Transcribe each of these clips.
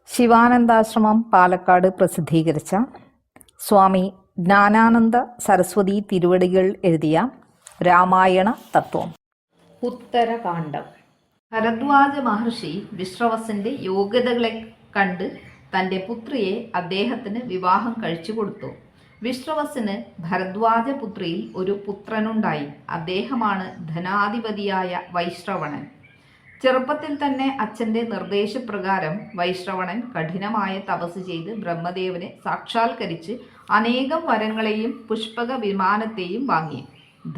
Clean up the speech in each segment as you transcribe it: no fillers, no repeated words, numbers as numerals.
ശിവാനന്ദാശ്രമം പാലക്കാട് പ്രസിദ്ധീകരിച്ച സ്വാമി ജ്ഞാനാനന്ദ സരസ്വതി തിരുവടികൾ എഴുതിയ രാമായണ തത്വം. ഉത്തരകാണ്ഡം. ഭരദ്വാജ മഹർഷി വിശ്രവസിന്റെ യോഗ്യതകളെ കണ്ട് തൻ്റെ പുത്രിയെ അദ്ദേഹത്തിന് വിവാഹം കഴിച്ചു കൊടുത്തു. വിശ്രവസിന് ഭരദ്വാജപുത്രിയിൽ ഒരു പുത്രനുണ്ടായി. അദ്ദേഹമാണ് ധനാധിപതിയായ വൈശ്രവണൻ. ചെറുപ്പത്തിൽ തന്നെ അച്ഛൻ്റെ നിർദ്ദേശപ്രകാരം വൈശ്രവണൻ കഠിനമായ തപസ് ചെയ്ത് ബ്രഹ്മദേവനെ സാക്ഷാത്കരിച്ച് അനേകം വരങ്ങളെയും പുഷ്പക വിമാനത്തെയും വാങ്ങി.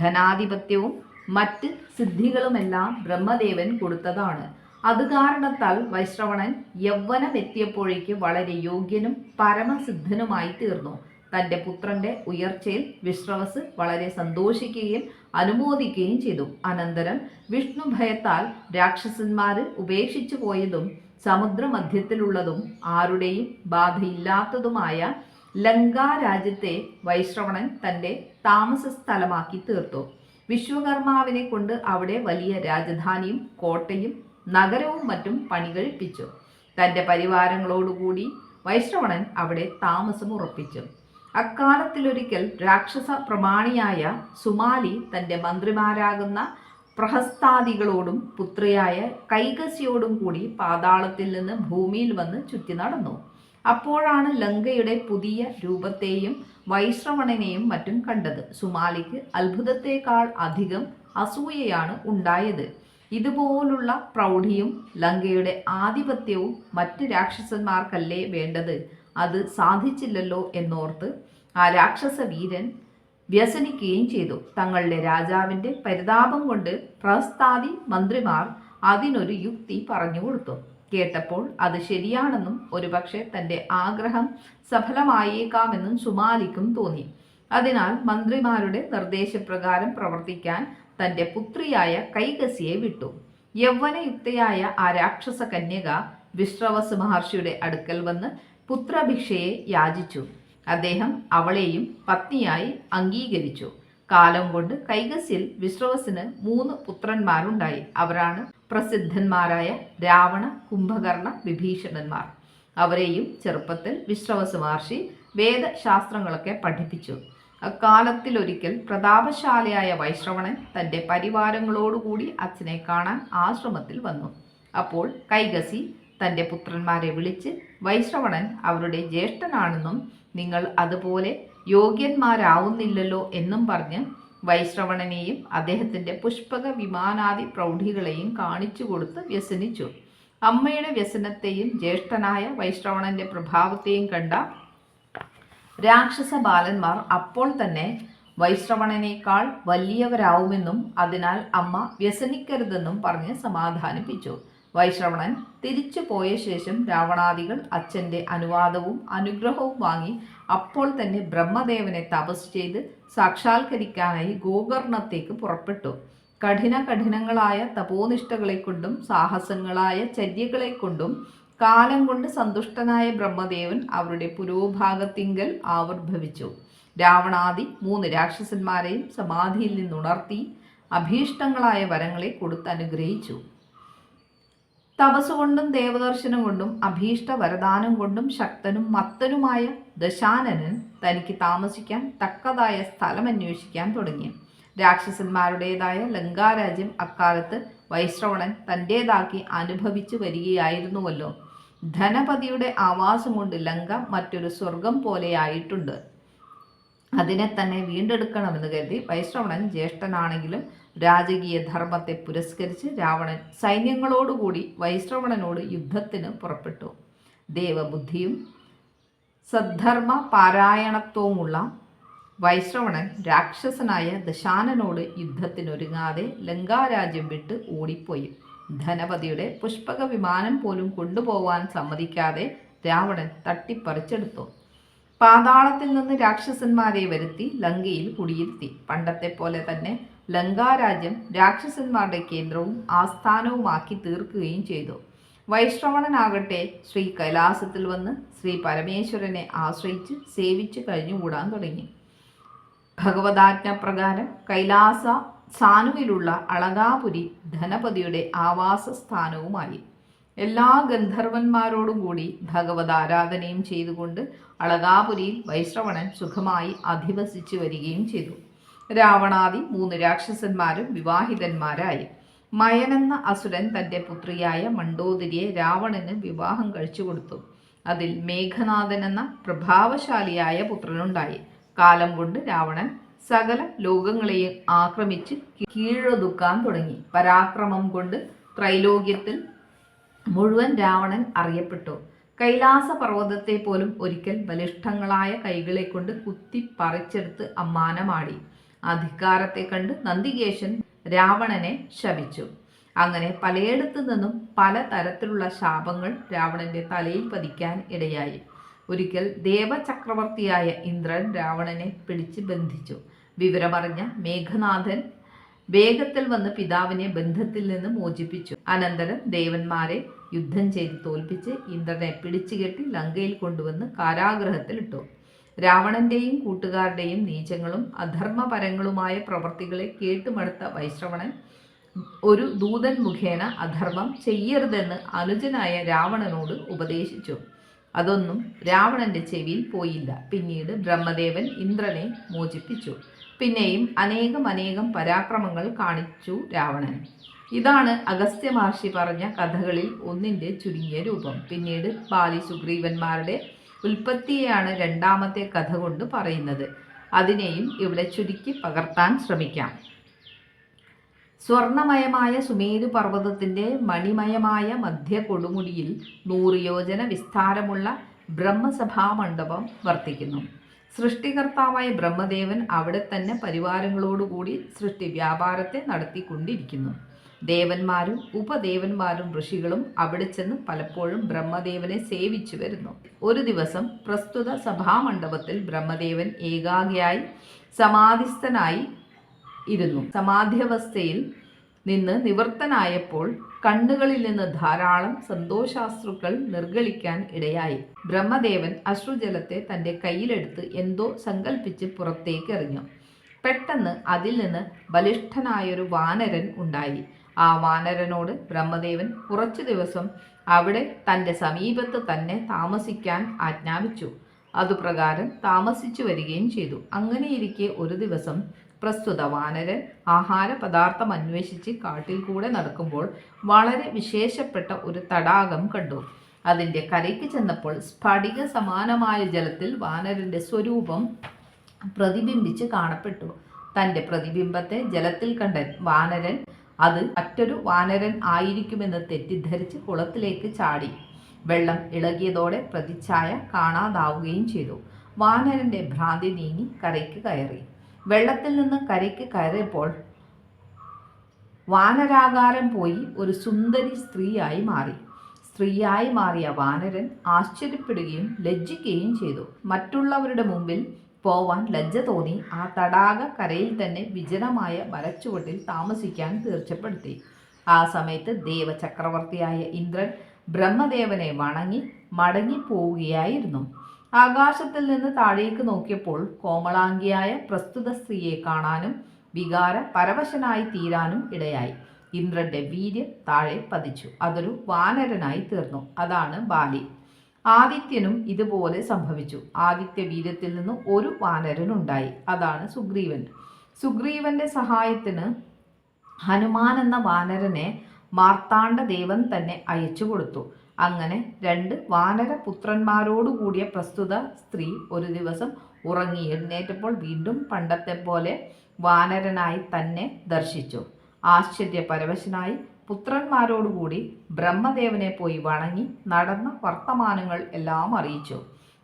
ധനാധിപത്യവും മറ്റ് സിദ്ധികളുമെല്ലാം ബ്രഹ്മദേവൻ കൊടുത്തതാണ്. അത് കാരണത്താൽ വൈശ്രവണൻ യൗവനമെത്തിയപ്പോഴേക്ക് വളരെ യോഗ്യനും പരമസിദ്ധനുമായി തീർന്നു. തൻ്റെ പുത്രന്റെ ഉയർച്ചയിൽ വിശ്രവസ് വളരെ സന്തോഷിക്കുകയും അനുമോദിക്കുകയും ചെയ്തു. അനന്തരം വിഷ്ണു ഭയത്താൽ രാക്ഷസന്മാര് ഉപേക്ഷിച്ചു പോയതും സമുദ്രമധ്യത്തിലുള്ളതും ആരുടെയും ബാധയില്ലാത്തതുമായ ലങ്കാരാജ്യത്തെ വൈശ്രവണൻ തൻ്റെ താമസ സ്ഥലമാക്കി തീർത്തു. വിശ്വകർമാവിനെ കൊണ്ട് അവിടെ വലിയ രാജധാനിയും കോട്ടയും നഗരവും മറ്റും പണികഴിപ്പിച്ചു. തൻ്റെ പരിവാരങ്ങളോടുകൂടി വൈശ്രവണൻ അവിടെ താമസം ഉറപ്പിച്ചു. അക്കാലത്തിലൊരിക്കൽ രാക്ഷസ പ്രമാണിയായ സുമാലി തൻ്റെ മന്ത്രിമാരാകുന്ന പ്രഹസ്താദികളോടും പുത്രിയായ കൈകസിയോടും കൂടി പാതാളത്തിൽ നിന്ന് ഭൂമിയിൽ വന്ന് ചുറ്റി നടന്നു. അപ്പോഴാണ് ലങ്കയുടെ പുതിയ രൂപത്തെയും വൈശ്രവണനെയും മറ്റും കണ്ടത്. സുമാലിക്ക് അത്ഭുതത്തെക്കാൾ അധികം അസൂയയാണ് ഉണ്ടായത്. ഇതുപോലുള്ള പ്രൗഢിയും ലങ്കയുടെ ആധിപത്യവും മറ്റ് രാക്ഷസന്മാർക്കല്ലേ വേണ്ടത്? അത് സാധിച്ചില്ലല്ലോ എന്നോർത്ത് ആ രാക്ഷസ വീരൻ വ്യസനിക്കുകയും ചെയ്തു. തങ്ങളുടെ രാജാവിൻ്റെ പരിതാപം കൊണ്ട് പ്രഹസ്താദി മന്ത്രിമാർ അതിനൊരു യുക്തി പറഞ്ഞു കൊടുത്തു. കേട്ടപ്പോൾ അത് ശരിയാണെന്നും ഒരുപക്ഷെ തൻ്റെ ആഗ്രഹം സഫലമായേക്കാമെന്നും സുമാലിക്കും തോന്നി. അതിനാൽ മന്ത്രിമാരുടെ നിർദ്ദേശപ്രകാരം പ്രവർത്തിക്കാൻ തൻ്റെ പുത്രിയായ കൈകസിയെ വിട്ടു. യൗവനയുക്തയായ ആ രാക്ഷസ കന്യക വിശ്രവസ് മഹർഷിയുടെ അടുക്കൽ വന്ന് പുത്രഭിക്ഷയെ യാചിച്ചു. അദ്ദേഹം അവളെയും പത്നിയായി അംഗീകരിച്ചു. കാലം കൊണ്ട് കൈകസിൽ വിശ്രവസിന് 3 പുത്രന്മാരുണ്ടായി. അവരാണ് പ്രസിദ്ധന്മാരായ രാവണ, കുംഭകർണ, വിഭീഷണന്മാർ. അവരെയും ചെറുപ്പത്തിൽ വിശ്രവസ് മഹർഷി വേദശാസ്ത്രങ്ങളൊക്കെ പഠിപ്പിച്ചു. അക്കാലത്തിലൊരിക്കൽ പ്രതാപശാലിയായ വൈശ്രവണൻ തൻ്റെ പരിവാരങ്ങളോടുകൂടി അച്ഛനെ കാണാൻ ആശ്രമത്തിൽ വന്നു. അപ്പോൾ കൈകസി തൻ്റെ പുത്രന്മാരെ വിളിച്ച്, വൈശ്രവണൻ അവരുടെ ജ്യേഷ്ഠനാണെന്നും നിങ്ങൾ അതുപോലെ യോഗ്യന്മാരാവുന്നില്ലല്ലോ എന്നും പറഞ്ഞ് വൈശ്രവണനെയും അദ്ദേഹത്തിൻ്റെ പുഷ്പക വിമാനാദി പ്രൗഢികളെയും കാണിച്ചു കൊടുത്ത് വ്യസനിച്ചു. അമ്മയുടെ വ്യസനത്തെയും ജ്യേഷ്ഠനായ വൈശ്രവണന്റെ പ്രഭാവത്തെയും കണ്ട രാക്ഷസ ബാലന്മാർ അപ്പോൾ തന്നെ വൈശ്രവണനേക്കാൾ വലിയവരാവുമെന്നും അതിനാൽ അമ്മ വ്യസനിക്കരുതെന്നും പറഞ്ഞ് സമാധാനിപ്പിച്ചു. വൈശ്രവണൻ തിരിച്ചു പോയ ശേഷം രാവണാദികൾ അച്ഛൻ്റെ അനുവാദവും അനുഗ്രഹവും വാങ്ങി അപ്പോൾ തന്നെ ബ്രഹ്മദേവനെ തപസ് ചെയ്ത് സാക്ഷാത്കരിക്കാനായി ഗോകർണത്തേക്ക് പുറപ്പെട്ടു. കഠിനങ്ങളായ തപോനിഷ്ഠകളെ കൊണ്ടും സാഹസങ്ങളായ ചര്യകളെ കൊണ്ടും കാലം കൊണ്ട് സന്തുഷ്ടനായ ബ്രഹ്മദേവൻ അവരുടെ പുരോഭാഗത്തിങ്കൽ ആവിർഭവിച്ചു. രാവണാദി 3 രാക്ഷസന്മാരെയും സമാധിയിൽ നിന്നുണർത്തി അഭീഷ്ടങ്ങളായ വരങ്ങളെ കൊടുത്ത് അനുഗ്രഹിച്ചു. തപസ്സുകൊണ്ടും ദേവദർശനം കൊണ്ടും അഭീഷ്ട വരദാനം കൊണ്ടും ശക്തനും മത്തനുമായ ദശാനനൻ തനിക്ക് താമസിക്കാൻ തക്കതായ സ്ഥലം അന്വേഷിക്കാൻ തുടങ്ങി. രാക്ഷസന്മാരുടേതായ ലങ്കാരാജ്യം അക്കാലത്ത് വൈശ്രവണൻ തൻ്റേതാക്കി അനുഭവിച്ചു വരികയായിരുന്നുവല്ലോ. ധനപതിയുടെ ആവാസം കൊണ്ട് ലങ്ക മറ്റൊരു സ്വർഗം പോലെയായിട്ടുണ്ട്. അതിനെ തന്നെ വീണ്ടെടുക്കണമെന്ന് കരുതി വൈശ്രവണൻ ജ്യേഷ്ഠനാണെങ്കിലും രാജകീയ ധർമ്മത്തെ പുരസ്കരിച്ച് രാവണൻ സൈന്യങ്ങളോടുകൂടി വൈശ്രവണനോട് യുദ്ധത്തിന് പുറപ്പെട്ടു. ദേവബുദ്ധിയും സദ്ധർമ്മ പാരായണത്വവുമുള്ള വൈശ്രവണൻ രാക്ഷസനായ ദശാനനോട് യുദ്ധത്തിനൊരുങ്ങാതെ ലങ്കാരാജ്യം വിട്ട് ഓടിപ്പോയി. ധനപതിയുടെ പുഷ്പക വിമാനം പോലും കൊണ്ടുപോകാൻ സമ്മതിക്കാതെ രാവണൻ തട്ടിപ്പറിച്ചെടുത്തു. പാതാളത്തിൽ നിന്ന് രാക്ഷസന്മാരെ വരുത്തി ലങ്കയിൽ കുടിയിരുത്തി. പണ്ടത്തെ പോലെ തന്നെ ലങ്കാരാജ്യം രാക്ഷസന്മാരുടെ കേന്ദ്രവും ആസ്ഥാനവുമാക്കി തീർക്കുകയും ചെയ്തു. വൈശ്രവണനാകട്ടെ ശ്രീ കൈലാസത്തിൽ വന്ന് ശ്രീ പരമേശ്വരനെ ആശ്രയിച്ച് സേവിച്ച് കഴിഞ്ഞുകൂടാൻ തുടങ്ങി. ഭഗവതാജ്ഞപ്രകാരം കൈലാസ സാനുവിലുള്ള അളകാപുരി ധനപതിയുടെ ആവാസ സ്ഥാനവുമായി. എല്ലാ ഗന്ധർവന്മാരോടും കൂടി ഭഗവത് ആരാധനയും ചെയ്തുകൊണ്ട് അളകാപുരിയിൽ വൈശ്രവണൻ സുഖമായി അധിവസിച്ചു വരികയും ചെയ്തു. രാവണാദി 3 രാക്ഷസന്മാരും വിവാഹിതന്മാരായി. മയനെന്ന അസുരൻ തൻ്റെ പുത്രിയായ മണ്ഡോദരിയെ രാവണന് വിവാഹം കഴിച്ചു കൊടുത്തു. അതിൽ മേഘനാഥൻ എന്ന പ്രഭാവശാലിയായ പുത്രനുണ്ടായി. കാലം കൊണ്ട് രാവണൻ സകല ലോകങ്ങളെയും ആക്രമിച്ച് കീഴൊതുക്കാൻ തുടങ്ങി. പരാക്രമം കൊണ്ട് ത്രൈലോക്യത്തിൽ മുഴുവൻ രാവണൻ അറിയപ്പെട്ടു. കൈലാസ പർവ്വതത്തെ പോലും ഒരിക്കൽ ബലിഷ്ഠങ്ങളായ കൈകളെ കൊണ്ട് കുത്തി പറിച്ചെടുത്ത് അമ്മാനമാടി. അധികാരത്തെ കണ്ട് നന്ദികേശൻ രാവണനെ ശപിച്ചു. അങ്ങനെ പലയിടത്തു നിന്നും പല തരത്തിലുള്ള ശാപങ്ങൾ രാവണന്റെ തലയിൽ പതിക്കാൻ ഇടയായി. ഒരിക്കൽ ദേവചക്രവർത്തിയായ ഇന്ദ്രൻ രാവണനെ പിടിച്ച് ബന്ധിച്ചു. വിവരമറിഞ്ഞ മേഘനാഥൻ വേഗത്തിൽ വന്ന് പിതാവിനെ ബന്ധത്തിൽ നിന്ന് മോചിപ്പിച്ചു. അനന്തരം ദേവന്മാരെ യുദ്ധം ചെയ്ത് തോൽപ്പിച്ച് ഇന്ദ്രനെ പിടിച്ചുകെട്ടി ലങ്കയിൽ കൊണ്ടുവന്ന് കാരാഗ്രഹത്തിലിട്ടു. രാവണന്റെയും കൂട്ടുകാരുടെയും നീചങ്ങളും അധർമ്മപരങ്ങളുമായ പ്രവർത്തികളെ കേട്ടുമടുത്ത വൈശ്രവണൻ ഒരു ദൂതൻ മുഖേന അധർമ്മം ചെയ്യരുതെന്ന് അനുജനായ രാവണനോട് ഉപദേശിച്ചു. അതൊന്നും രാവണന്റെ ചെവിയിൽ പോയില്ല. പിന്നീട് ബ്രഹ്മദേവൻ ഇന്ദ്രനെ മോചിപ്പിച്ചു. പിന്നെയും അനേകം പരാക്രമങ്ങൾ കാണിച്ചു രാവണൻ. ഇതാണ് അഗസ്ത്യ മഹർഷി പറഞ്ഞ കഥകളിൽ ഒന്നിൻ്റെ ചുരുങ്ങിയ രൂപം. പിന്നീട് ബാലി സുഗ്രീവന്മാരുടെ ഉൽപ്പത്തിയെയാണ് രണ്ടാമത്തെ കഥ കൊണ്ട് പറയുന്നത്. അതിനെയും ഇവിടെ ചുരുക്കി പകർത്താൻ ശ്രമിക്കാം. സ്വർണമയമായ സുമേരു പർവ്വതത്തിൻ്റെ മണിമയമായ മധ്യ കൊടുമുടിയിൽ 100 യോജന വിസ്താരമുള്ള ബ്രഹ്മസഭാ മണ്ഡപം വർത്തിക്കുന്നു. സൃഷ്ടികർത്താവായ ബ്രഹ്മദേവൻ അവിടെ തന്നെ പരിവാരങ്ങളോടുകൂടി സൃഷ്ടി വ്യാപാരത്തെ നടത്തിക്കൊണ്ടിരിക്കുന്നു. ദേവന്മാരും ഉപദേവന്മാരും ഋഷികളും അവിടെ ചെന്ന് പലപ്പോഴും ബ്രഹ്മദേവനെ സേവിച്ചു വരുന്നു. ഒരു ദിവസം പ്രസ്തുത സഭാമണ്ഡപത്തിൽ ബ്രഹ്മദേവൻ ഏകാഗിയായി സമാധിസ്ഥനായി ഇരുന്നു. സമാധ്യവസ്ഥയിൽ നിന്ന് നിവൃത്തനായപ്പോൾ കണ്ണുകളിൽ നിന്ന് ധാരാളം സന്തോഷാശ്രുക്കൾ നിർഗളിക്കാൻ ഇടയായി. ബ്രഹ്മദേവൻ അശ്രുജലത്തെ തൻ്റെ കയ്യിലെടുത്ത് എന്തോ സങ്കല്പിച്ച് പുറത്തേക്ക് എറിഞ്ഞു. പെട്ടെന്ന് അതിൽ നിന്ന് ബലിഷ്ഠനായൊരു വാനരൻ ഉണ്ടായി. ആ വാനരനോട് ബ്രഹ്മദേവൻ കുറച്ചു ദിവസം അവിടെ തൻ്റെ സമീപത്ത് തന്നെ താമസിക്കാൻ ആജ്ഞാപിച്ചു. അതുപ്രകാരം താമസിച്ചു വരികയും ചെയ്തു. അങ്ങനെയിരിക്കെ ഒരു ദിവസം പ്രസ്തുത വാനരൻ ആഹാര പദാർത്ഥം അന്വേഷിച്ച് കാട്ടിൽ കൂടെ നടക്കുമ്പോൾ വളരെ വിശേഷപ്പെട്ട ഒരു തടാകം കണ്ടു. അതിൻ്റെ കരയ്ക്ക് ചെന്നപ്പോൾ സ്ഫടിക സമാനമായ ജലത്തിൽ വാനരൻ്റെ സ്വരൂപം പ്രതിബിംബിച്ച് കാണപ്പെട്ടു. തൻ്റെ പ്രതിബിംബത്തെ ജലത്തിൽ കണ്ട വാനരൻ അത് മറ്റൊരു വാനരൻ ആയിരിക്കുമെന്ന് തെറ്റിദ്ധരിച്ച് കുളത്തിലേക്ക് ചാടി. വെള്ളം ഇളകിയതോടെ പ്രതിച്ഛായ കാണാതാവുകയും ചെയ്തു. വാനരൻ്റെ ഭ്രാന്തി നീങ്ങി കരയ്ക്ക് കയറി. വെള്ളത്തിൽ നിന്ന് കരയ്ക്ക് കയറിയപ്പോൾ വാനരാകാരം പോയി ഒരു സുന്ദരി സ്ത്രീയായി മാറി. സ്ത്രീയായി മാറിയ വാനരൻ ആശ്ചര്യപ്പെടുകയും ലജ്ജിക്കുകയും ചെയ്തു. മറ്റുള്ളവരുടെ മുമ്പിൽ പോവാൻ ലജ്ജ തോന്നി ആ തടാക കരയിൽ തന്നെ വിജനമായ മരച്ചുവട്ടിൽ താമസിക്കാൻ തീർച്ചപ്പെടുത്തി. ആ സമയത്ത് ദേവചക്രവർത്തിയായ ഇന്ദ്രൻ ബ്രഹ്മദേവനെ വണങ്ങി മടങ്ങിപ്പോവുകയായിരുന്നു. ആകാശത്തിൽ നിന്ന് താഴേക്ക് നോക്കിയപ്പോൾ കോമളാംഗിയായ പ്രസ്തുത സ്ത്രീയെ കാണാനും വികാര പരവശനായി തീരാനും ഇടയായി. ഇന്ദ്രന്റെ വീര്യം താഴെ പതിച്ചു. അതൊരു വാനരനായി തീർന്നു. അതാണ് ബാലി. ആദിത്യനും ഇതുപോലെ സംഭവിച്ചു. ആദിത്യ വീര്യത്തിൽ നിന്ന് ഒരു വാനരനുണ്ടായി. അതാണ് സുഗ്രീവൻ. സുഗ്രീവന്റെ സഹായത്തിന് ഹനുമാൻ എന്ന വാനരനെ മാർത്താണ്ഡ ദേവൻ തന്നെ അയച്ചു കൊടുത്തു. അങ്ങനെ 2 വാനര പുത്രന്മാരോടുകൂടിയ പ്രസ്തുത സ്ത്രീ ഒരു ദിവസം ഉറങ്ങി എഴുന്നേറ്റപ്പോൾ വീണ്ടും പണ്ടത്തെ പോലെ വാനരനായി തന്നെ ദർശിച്ചു. ആശ്ചര്യപരവശനായി പുത്രന്മാരോടുകൂടി ബ്രഹ്മദേവനെ പോയി വണങ്ങി നടന്ന വർത്തമാനങ്ങൾ എല്ലാം അറിയിച്ചു.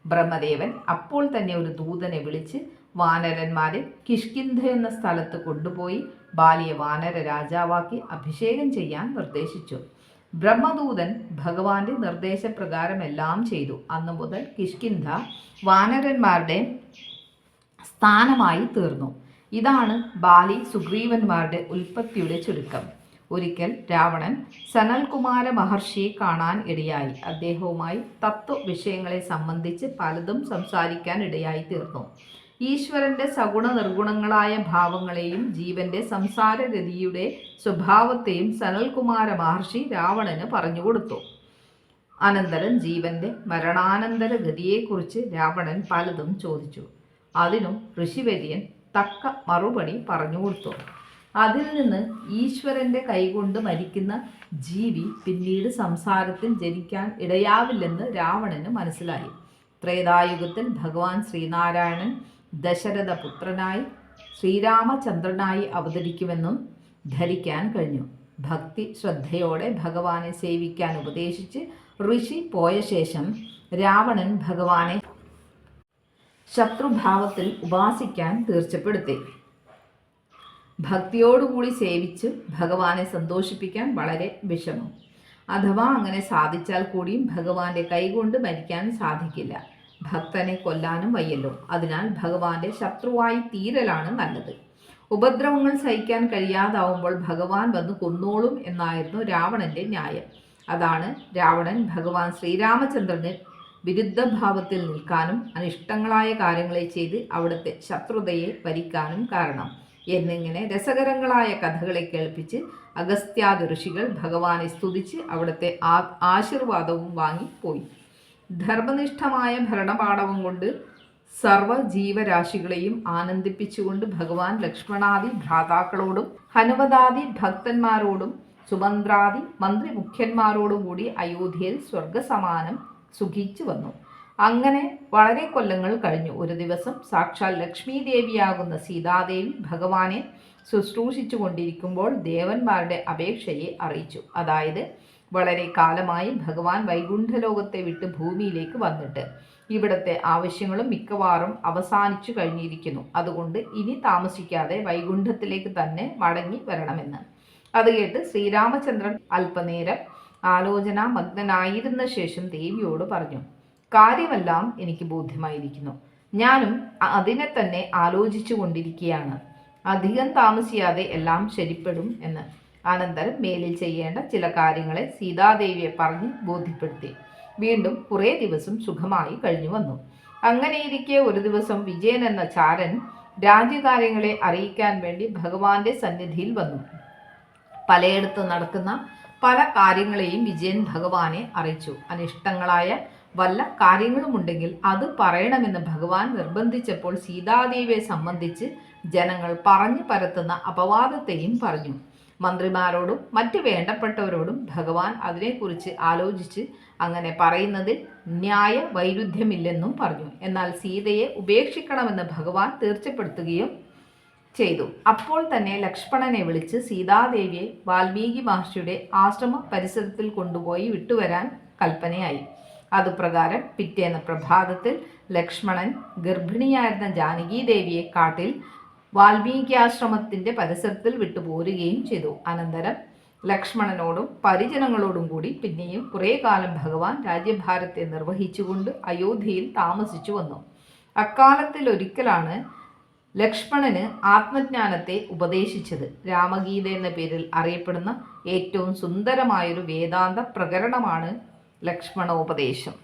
ബ്രഹ്മദേവൻ അപ്പോൾ തന്നെ ഒരു ദൂതനെ വിളിച്ച് വാനരന്മാരെ കിഷ്കിന്ധ എന്ന സ്ഥലത്ത് കൊണ്ടുപോയി ബാലിയെ വാനര രാജാവാക്കി അഭിഷേകം ചെയ്യാൻ നിർദ്ദേശിച്ചു. ബ്രഹ്മദൂതൻ ഭഗവാന്റെ നിർദ്ദേശപ്രകാരം എല്ലാം ചെയ്തു. അന്നു മുതൽ കിഷ്കിന്ധ വാനരന്മാരുടെ സ്ഥാനമായി തീർന്നു. ഇതാണ് ബാലി സുഗ്രീവന്മാരുടെ ഉൽപ്പത്തിയുടെ ചുരുക്കം. ഒരിക്കൽ രാവണൻ സനൽകുമാര മഹർഷിയെ കാണാൻ ഇടയായി. അദ്ദേഹവുമായി തത്വവിഷയങ്ങളെ സംബന്ധിച്ച് പലതും സംസാരിക്കാൻ ഇടയായി തീർന്നു. ഈശ്വരന്റെ സഗുണ നിർഗുണങ്ങളായ ഭാവങ്ങളെയും ജീവന്റെ സംസാരഗതിയുടെ സ്വഭാവത്തെയും സനൽകുമാര മഹർഷി രാവണന് പറഞ്ഞുകൊടുത്തു. അനന്തരം ജീവന്റെ മരണാനന്തര ഗതിയെക്കുറിച്ച് രാവണൻ പലതും ചോദിച്ചു. അതിനും ഋഷിവര്യൻ തക്ക മറുപടി പറഞ്ഞു കൊടുത്തു. അതിൽ നിന്ന് ഈശ്വരന്റെ കൈകൊണ്ട് മരിക്കുന്ന ജീവി പിന്നീട് സംസാരത്തിൽ ജനിക്കാൻ ഇടയാവില്ലെന്ന് രാവണന് മനസ്സിലായി. ത്രേതായുഗത്തിൽ ഭഗവാൻ ശ്രീനാരായണൻ ദശരഥപുത്രനായി ശ്രീരാമചന്ദ്രനായി അവതരിക്കുമെന്നും ധരിക്കാൻ കഴിഞ്ഞു. ഭക്തി ശ്രദ്ധയോടെ ഭഗവാനെ സേവിക്കാൻ ഉപദേശിച്ച് ഋഷി പോയ ശേഷം രാവണൻ ഭഗവാനെ ശത്രുഭാവത്തിൽ ഉപാസിക്കാൻ തീർച്ചപ്പെടുത്തി. ഭക്തിയോടുകൂടി സേവിച്ച് ഭഗവാനെ സന്തോഷിപ്പിക്കാൻ വളരെ വിഷമം. അഥവാ അങ്ങനെ സാധിച്ചാൽ കൂടിയും ഭഗവാന്റെ കൈകൊണ്ട് മരിക്കാൻ സാധിക്കില്ല. ഭക്തനെ കൊല്ലാനും വയ്യല്ലോ. അതിനാൽ ഭഗവാന്റെ ശത്രുവായി തീരലാണ് നല്ലത്. ഉപദ്രവങ്ങൾ സഹിക്കാൻ കഴിയാതാവുമ്പോൾ ഭഗവാൻ വന്ന് കൊന്നോളും എന്നായിരുന്നു രാവണന്റെ ന്യായം. അതാണ് രാവണൻ ഭഗവാൻ ശ്രീരാമചന്ദ്രന് വിരുദ്ധഭാവത്തിൽ നിൽക്കാനും അനിഷ്ടങ്ങളായ കാര്യങ്ങളെ ചെയ്ത് അവിടുത്തെ ശത്രുതയെ വരിക്കാനും കാരണം എന്നിങ്ങനെ രസകരങ്ങളായ കഥകളെ കേൾപ്പിച്ച് അഗസ്ത്യാദി ഋഷികൾ ഭഗവാനെ സ്തുതിച്ച് അവിടുത്തെ ആശീർവാദവും വാങ്ങിപ്പോയി. ധർമ്മനിഷ്ഠമായ ഭരണപാടവം കൊണ്ട് സർവ ജീവരാശികളെയും ആനന്ദിപ്പിച്ചുകൊണ്ട് ഭഗവാൻ ലക്ഷ്മണാദി ഭ്രാതാക്കളോടും ഹനുമതാദി ഭക്തന്മാരോടും സുമന്ത്രാദി മന്ത്രി മുഖ്യന്മാരോടും കൂടി അയോധ്യയിൽ സ്വർഗസമാനം സുഖിച്ചു വന്നു. അങ്ങനെ വളരെ കൊല്ലങ്ങൾ കഴിഞ്ഞു. ഒരു ദിവസം സാക്ഷാൽ ലക്ഷ്മി ദേവിയാകുന്ന സീതാദേവി ഭഗവാനെ ശുശ്രൂഷിച്ചു കൊണ്ടിരിക്കുമ്പോൾ ദേവന്മാരുടെ അപേക്ഷയെ അറിയിച്ചു. അതായത് വളരെ കാലമായി ഭഗവാൻ വൈകുണ്ഠലോകത്തെ വിട്ട് ഭൂമിയിലേക്ക് വന്നിട്ട് ഇവിടുത്തെ ആവശ്യങ്ങളും മിക്കവാറും അവസാനിച്ചു കഴിഞ്ഞിരിക്കുന്നു. അതുകൊണ്ട് ഇനി താമസിക്കാതെ വൈകുണ്ഠത്തിലേക്ക് തന്നെ മടങ്ങി വരണമെന്ന്. അത് കേട്ട് ശ്രീരാമചന്ദ്രൻ അല്പനേരം ആലോചനാമഗ്നനായിരുന്ന ശേഷം ദേവിയോട് പറഞ്ഞു, കാര്യമെല്ലാം എനിക്ക് ബോധ്യമായിരിക്കുന്നു. ഞാനും അതിനെ തന്നെ ആലോചിച്ചു കൊണ്ടിരിക്കുകയാണ്. അധികം താമസിയാതെ എല്ലാം ശരിപ്പെടും എന്ന്. അനന്തരം മേലിൽ ചെയ്യേണ്ട ചില കാര്യങ്ങളെ സീതാദേവിയെ പറഞ്ഞ് ബോധ്യപ്പെടുത്തി. വീണ്ടും കുറേ ദിവസം സുഖമായി കഴിഞ്ഞു വന്നു. അങ്ങനെയിരിക്കെ ഒരു ദിവസം വിജയൻ എന്ന ചാരൻ രാജ്യകാര്യങ്ങളെ അറിയിക്കാൻ വേണ്ടി ഭഗവാന്റെ സന്നിധിയിൽ വന്നു. പലയിടത്ത് നടക്കുന്ന പല കാര്യങ്ങളെയും വിജയൻ ഭഗവാനെ അറിയിച്ചു. അനിഷ്ടങ്ങളായ വല്ല കാര്യങ്ങളുമുണ്ടെങ്കിൽ അത് പറയണമെന്ന് ഭഗവാൻ നിർബന്ധിച്ചപ്പോൾ സീതാദേവിയെ സംബന്ധിച്ച് ജനങ്ങൾ പറഞ്ഞു പരത്തുന്ന അപവാദത്തെയും പറഞ്ഞു. മന്ത്രിമാരോടും മറ്റ് വേണ്ടപ്പെട്ടവരോടും ഭഗവാൻ അതിനെക്കുറിച്ച് ആലോചിച്ച് അങ്ങനെ പറയുന്നതിൽ ന്യായ വൈരുദ്ധ്യമില്ലെന്നും പറഞ്ഞു. എന്നാൽ സീതയെ ഉപേക്ഷിക്കണമെന്ന് ഭഗവാൻ തീർച്ചപ്പെടുത്തുകയും ചെയ്തു. അപ്പോൾ തന്നെ ലക്ഷ്മണനെ വിളിച്ച് സീതാദേവിയെ വാൽമീകി മഹർഷിയുടെ ആശ്രമ പരിസരത്തിൽ കൊണ്ടുപോയി വിട്ടുവരാൻ കൽപ്പനയായി. അതുപ്രകാരം പിറ്റേന്ന് പ്രഭാതത്തിൽ ലക്ഷ്മണൻ ഗർഭിണിയായിരുന്ന ജാനകീദേവിയെ കാട്ടിൽ വാൽമീകിയാശ്രമത്തിന്റെ പരിസരത്തിൽ വിട്ടുപോരുകയും ചെയ്തു. അനന്തരം ലക്ഷ്മണനോടും പരിജനങ്ങളോടും കൂടി പിന്നെയും കുറേ കാലം ഭഗവാൻ രാജ്യഭാരത്തെ നിർവഹിച്ചുകൊണ്ട് അയോധ്യയിൽ താമസിച്ചു വന്നു. അക്കാലത്തിൽ ഒരിക്കലാണ് ലക്ഷ്മണന് ആത്മജ്ഞാനത്തെ ഉപദേശിച്ചത്. രാമഗീത എന്ന പേരിൽ അറിയപ്പെടുന്ന ഏറ്റവും സുന്ദരമായൊരു വേദാന്ത പ്രകരണമാണ് ലക്ഷ്മണോപദേശം.